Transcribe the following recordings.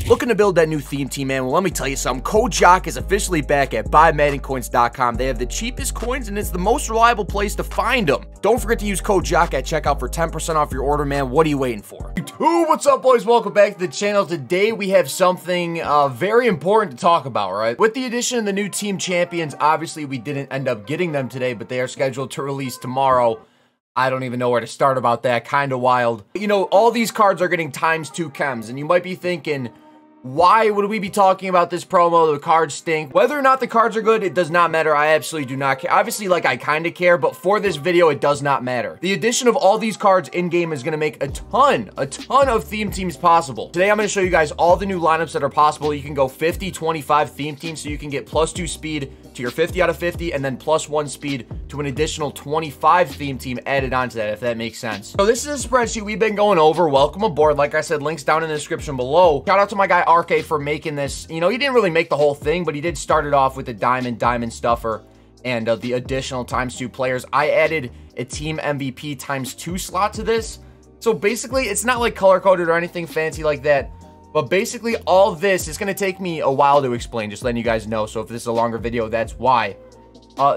Looking to build that new theme team, man? Well, let me tell you something. Kojak is officially back at BuyMaddenCoins.com. They have the cheapest coins, and it's the most reliable place to find them. Don't forget to use Kojak at checkout for 10% off your order, man. What are you waiting for? What's up, boys? Welcome back to the channel. Today, we have something very important to talk about, right? With the addition of the new team champions, obviously, we didn't end up getting them today, but they are scheduled to release tomorrow. I don't even know where to start about that. Kind of wild. You know, all these cards are getting ×2 chems, and you might be thinking, why would we be talking about this promo? The cards stink. Whether or not the cards are good, it does not matter. I absolutely do not care. Obviously, like, I kind of care, but for this video, it does not matter. The addition of all these cards in-game is going to make a ton of theme teams possible. Today, I'm going to show you guys all the new lineups that are possible. You can go 50-25 theme teams, so you can get +2 speed to your 50 out of 50, and then +1 speed to an additional 25 theme team added onto that, if that makes sense. So this is a spreadsheet we've been going over. Welcome aboard. Like I said, links down in the description below. Shout out to my guy RK for making this. You know, he didn't really make the whole thing, but he did start it off with the diamond stuffer and the additional ×2 players. I added a team MVP ×2 slot to this. So basically, it's not like color-coded or anything fancy like that. But basically, all this is going to take me a while to explain, just letting you guys know. So if this is a longer video, that's why.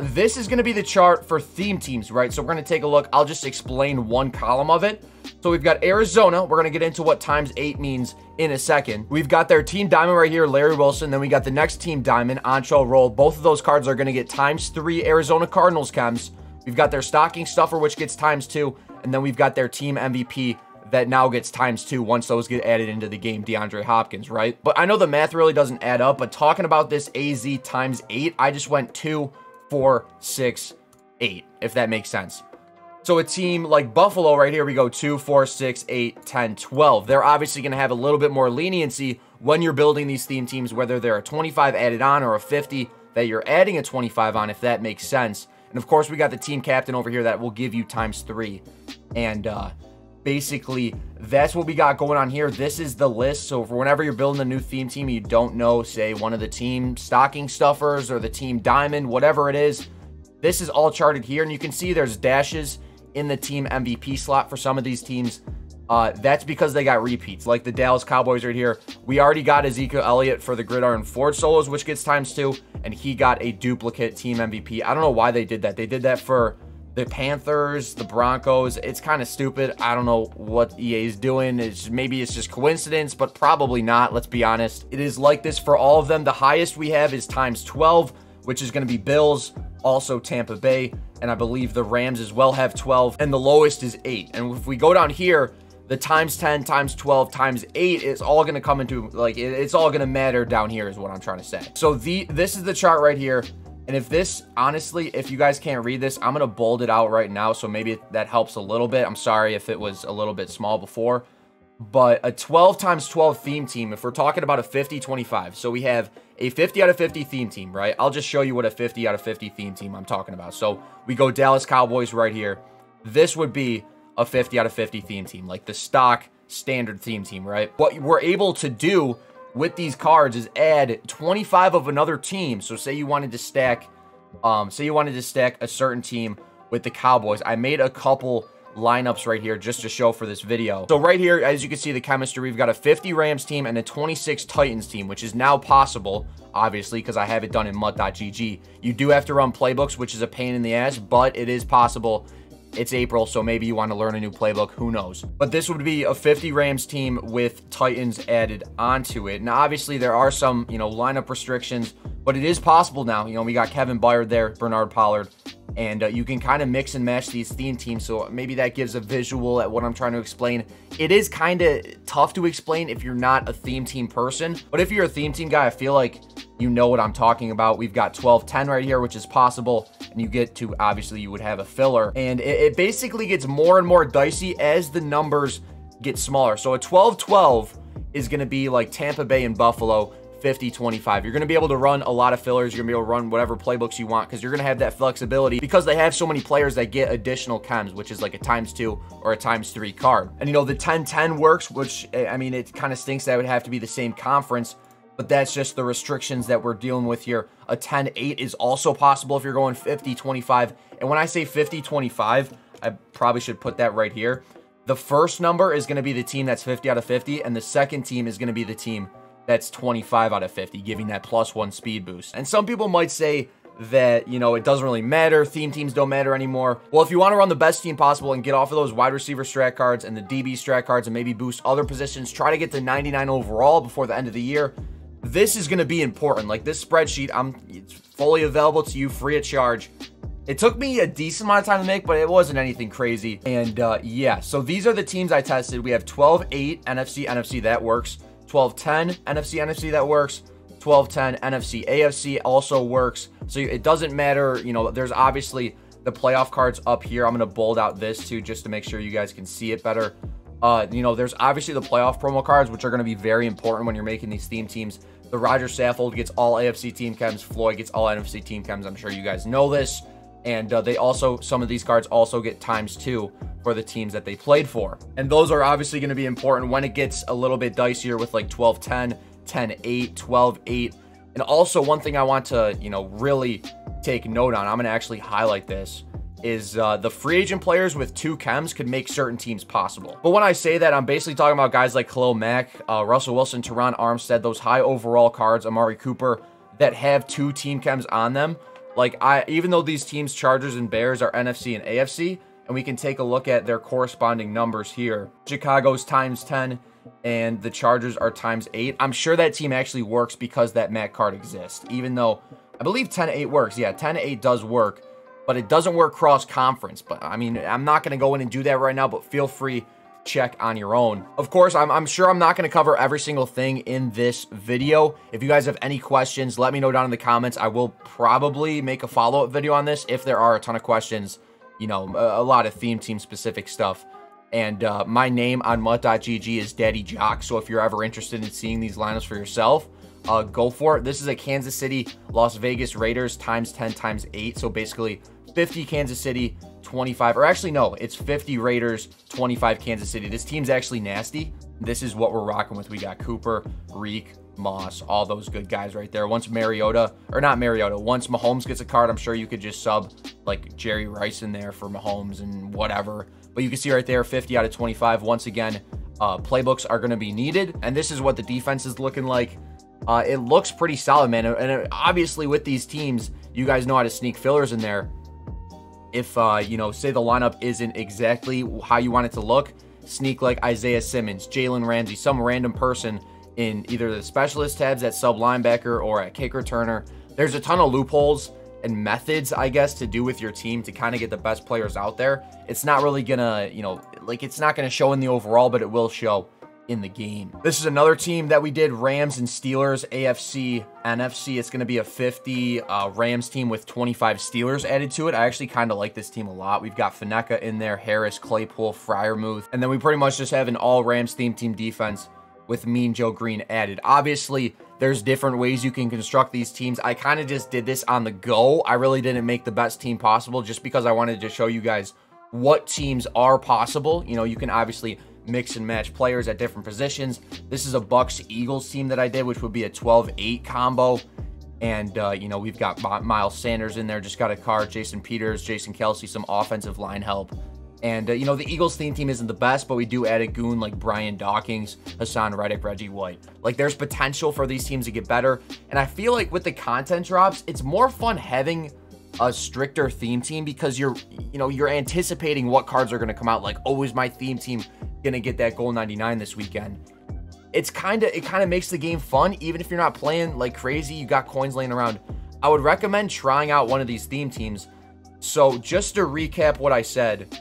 This is going to be the chart for theme teams, right? So we're going to take a look. I'll just explain one column of it. So we've got Arizona. We're going to get into what ×8 means in a second. We've got their team diamond right here, Larry Wilson. Then we got the next team diamond, Ancho Roll. Both of those cards are going to get ×3 Arizona Cardinals chems. We've got their stocking stuffer, which gets ×2. And then we've got their team MVP that now gets ×2 once those get added into the game, DeAndre Hopkins, right? But I know the math really doesn't add up, but talking about this AZ ×8, I just went 2, 4, 6, 8, if that makes sense. So a team like Buffalo right here, we go 2, 4, 6, 8, 10, 12. They're obviously going to have a little bit more leniency when you're building these theme teams, whether they're a 25 added on or a 50 that you're adding a 25 on, if that makes sense. And of course, we got the team captain over here that will give you ×3. And, basically, that's what we got going on here. This is the list. So for whenever you're building a new theme team, you don't know, say, one of the team stocking stuffers or the team diamond, whatever it is, this is all charted here. And you can see there's dashes in the team MVP slot for some of these teams. That's because they got repeats, like the Dallas Cowboys right here. We already got Ezekiel Elliott for the Gridiron Ford solos, which gets ×2, and he got a duplicate team MVP. I don't know why they did that. They did that for the Panthers, the Broncos. It's kind of stupid. I don't know what EA is doing. Maybe it's just coincidence, but probably not. Let's be honest. It is like this for all of them. The highest we have is ×12, which is going to be Bills, also Tampa Bay, and I believe the Rams as well have 12, and the lowest is 8. And if we go down here, the ×10, ×12, ×8 is all going to come into, like, it's all going to matter down here is what I'm trying to say. So this is the chart right here. And if this, honestly, if you guys can't read this, I'm going to bold it out right now. So maybe that helps a little bit. I'm sorry if it was a little bit small before. But a 12 × 12 theme team, if we're talking about a 50-25. So we have a 50 out of 50 theme team, right? I'll just show you what a 50 out of 50 theme team I'm talking about. So we go Dallas Cowboys right here. This would be a 50 out of 50 theme team, like the stock standard theme team, right? What we're able to do with these cards is add 25 of another team. So say you wanted to stack a certain team with the Cowboys. I made a couple lineups right here just to show for this video. So right here, as you can see the chemistry, we've got a 50 Rams team and a 26 Titans team, which is now possible, obviously, because I have it done in mut.gg. You do have to run playbooks, which is a pain in the ass, but it is possible. It's April, so maybe you want to learn a new playbook. Who knows? But this would be a 50 Rams team with Titans added onto it. Now, obviously, there are some, you know, lineup restrictions, but it is possible now. You know, we got Kevin Byard there, Bernard Pollard, and you can kind of mix and match these theme teams. So maybe that gives a visual at what I'm trying to explain. It is kind of tough to explain if you're not a theme team person, but if you're a theme team guy, I feel like you know what I'm talking about. We've got 12-10 right here, which is possible. And you get to, obviously, you would have a filler. And it basically gets more and more dicey as the numbers get smaller. So a 12-12 is going to be like Tampa Bay and Buffalo, 50-25. You're going to be able to run a lot of fillers. You're going to be able to run whatever playbooks you want because you're going to have that flexibility because they have so many players that get additional chems, which is like a ×2 or a ×3 card. And, you know, the 10-10 works, which, I mean, it kind of stinks that it would have to be the same conference. But that's just the restrictions that we're dealing with here. A 10-8 is also possible if you're going 50-25. And when I say 50-25, I probably should put that right here. The first number is going to be the team that's 50 out of 50, and the second team is going to be the team that's 25 out of 50, giving that +1 speed boost. And some people might say that, you know, it doesn't really matter. Theme teams don't matter anymore. Well, if you want to run the best team possible and get off of those wide receiver strat cards and the DB strat cards and maybe boost other positions, try to get to 99 overall before the end of the year, this is going to be important. Like this spreadsheet, it's fully available to you free of charge. It took me a decent amount of time to make, but it wasn't anything crazy. And yeah, so these are the teams I tested. We have 12-8 NFC, that works. 12-10 NFC, that works. 12-10 NFC, AFC also works. So it doesn't matter, you know, there's obviously the playoff cards up here. I'm going to bold out this too, just to make sure you guys can see it better. You know, there's obviously the playoff promo cards, which are going to be very important when you're making these theme teams. The Roger Saffold gets all AFC team chems. Floyd gets all NFC team chems. I'm sure you guys know this. And they also, some of these cards also get ×2 for the teams that they played for. And those are obviously going to be important when it gets a little bit dicier with like 12-10, 10-8, 12-8. And also one thing I want to, you know, really take note on, I'm going to actually highlight this, is the free agent players with 2 chems could make certain teams possible. But when I say that, I'm basically talking about guys like Khalil Mack, Russell Wilson, Teron Armstead, those high overall cards, Amari Cooper, that have 2 team chems on them. Like, even though these teams, Chargers and Bears, are NFC and AFC, and we can take a look at their corresponding numbers here. Chicago's ×10, and the Chargers are ×8. I'm sure that team actually works because that Mac card exists, even though I believe 10-8 works. Yeah, 10-8 does work, but it doesn't work cross-conference. But, I mean, I'm not going to go in and do that right now, but feel free to check on your own. Of course, I'm sure I'm not going to cover every single thing in this video. If you guys have any questions, let me know down in the comments. I will probably make a follow-up video on this if there are a ton of questions, you know, a lot of theme team specific stuff. And my name on MUT.GG is Daddy Jock, so if you're ever interested in seeing these lineups for yourself, go for it. This is a Kansas City, Las Vegas Raiders ×10 ×8, so basically 50 Kansas City, 25, or actually no, it's 50 Raiders, 25 Kansas City. This team's actually nasty. This is what we're rocking with. We got Cooper, Reek, Moss, all those good guys right there. Once Mariota, or not Mariota, once Mahomes gets a card, I'm sure you could just sub like Jerry Rice in there for Mahomes and whatever. But you can see right there, 50 out of 25. Once again, playbooks are going to be needed. And this is what the defense is looking like. It looks pretty solid, man. And obviously with these teams, you guys know how to sneak fillers in there. If, you know, say the lineup isn't exactly how you want it to look, sneak like Isaiah Simmons, Jalen Ramsey, some random person in either the specialist tabs at sub linebacker or at kick returner. There's a ton of loopholes and methods, I guess, to do with your team to kind of get the best players out there. It's not really gonna, you know, like it's not gonna show in the overall, but it will show in the game. This is another team that we did, Rams and Steelers, AFC, NFC. It's going to be a 50 Rams team with 25 Steelers added to it. I actually kind of like this team a lot. We've got Faneka in there, Harris, Claypool, Freiermuth, and then we pretty much just have an all Rams themed team defense with Mean Joe Green added. Obviously, there's different ways you can construct these teams. I kind of just did this on the go. I really didn't make the best team possible just because I wanted to show you guys what teams are possible. You know, you can obviously mix and match players at different positions. This is a Bucs-Eagles team that I did, which would be a 12-8 combo. And, you know, we've got Miles Sanders in there, just got a card, Jason Peters, Jason Kelsey, some offensive line help. And, you know, the Eagles theme team isn't the best, but we do add a goon like Brian Dawkins, Hassan Reddick, Reggie White. Like, there's potential for these teams to get better. And I feel like with the content drops, it's more fun having a stricter theme team because you're anticipating what cards are going to come out. Like, oh, is my theme team gonna get that goal 99 this weekend? It kind of makes the game fun, even if you're not playing like crazy, you got coins laying around. I would recommend trying out one of these theme teams. So just to recap what I said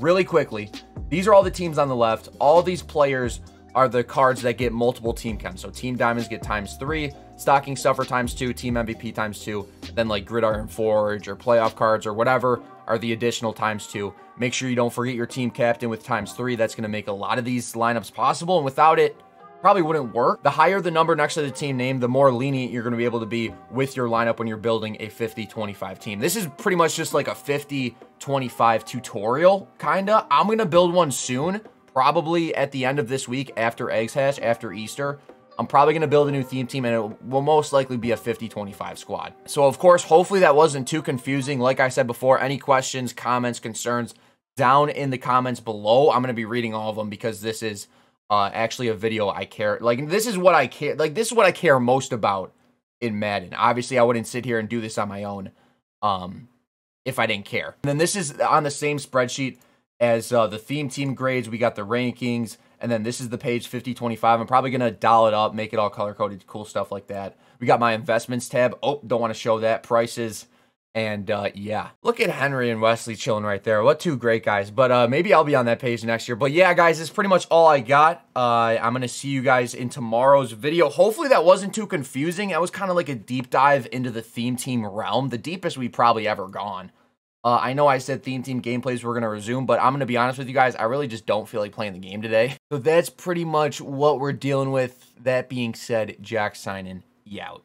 really quickly, these are all the teams on the left. All these players are the cards that get multiple team chems. So Team Diamonds get ×3, Stocking Stuffer ×2, Team MVP ×2, then like Gridiron Forge or playoff cards or whatever are the additional ×2. Make sure you don't forget your team captain with ×3. That's going to make a lot of these lineups possible, and without it, probably wouldn't work. The higher the number next to the team name, the more lenient you're going to be able to be with your lineup when you're building a 50-25 team. This is pretty much just like a 50-25 tutorial, kinda. I'm going to build one soon, probably at the end of this week after Eggs Hatch, after Easter. I'm probably going to build a new theme team, and it will most likely be a 50-25 squad. So, of course, hopefully that wasn't too confusing. Like I said before, any questions, comments, concerns, down in the comments below. I'm going to be reading all of them because this is actually a video I care. Like, this is what I care. Like, this is what I care most about in Madden. Obviously, I wouldn't sit here and do this on my own if I didn't care. And then this is on the same spreadsheet as the theme team grades. We got the rankings, and then this is the page 5025. I'm probably going to doll it up, make it all color-coded, cool stuff like that. We got my investments tab. Oh, don't want to show that. Prices. And, yeah. Look at Henry and Wesley chilling right there. What two great guys. But, maybe I'll be on that page next year. But, yeah, guys, that's pretty much all I got. I'm going to see you guys in tomorrow's video. Hopefully that wasn't too confusing. That was kind of like a deep dive into the theme team realm. The deepest we've probably ever gone. I know I said theme team gameplays were going to resume, but I'm going to be honest with you guys. I really just don't feel like playing the game today. So that's pretty much what we're dealing with. That being said, Jack signing, out.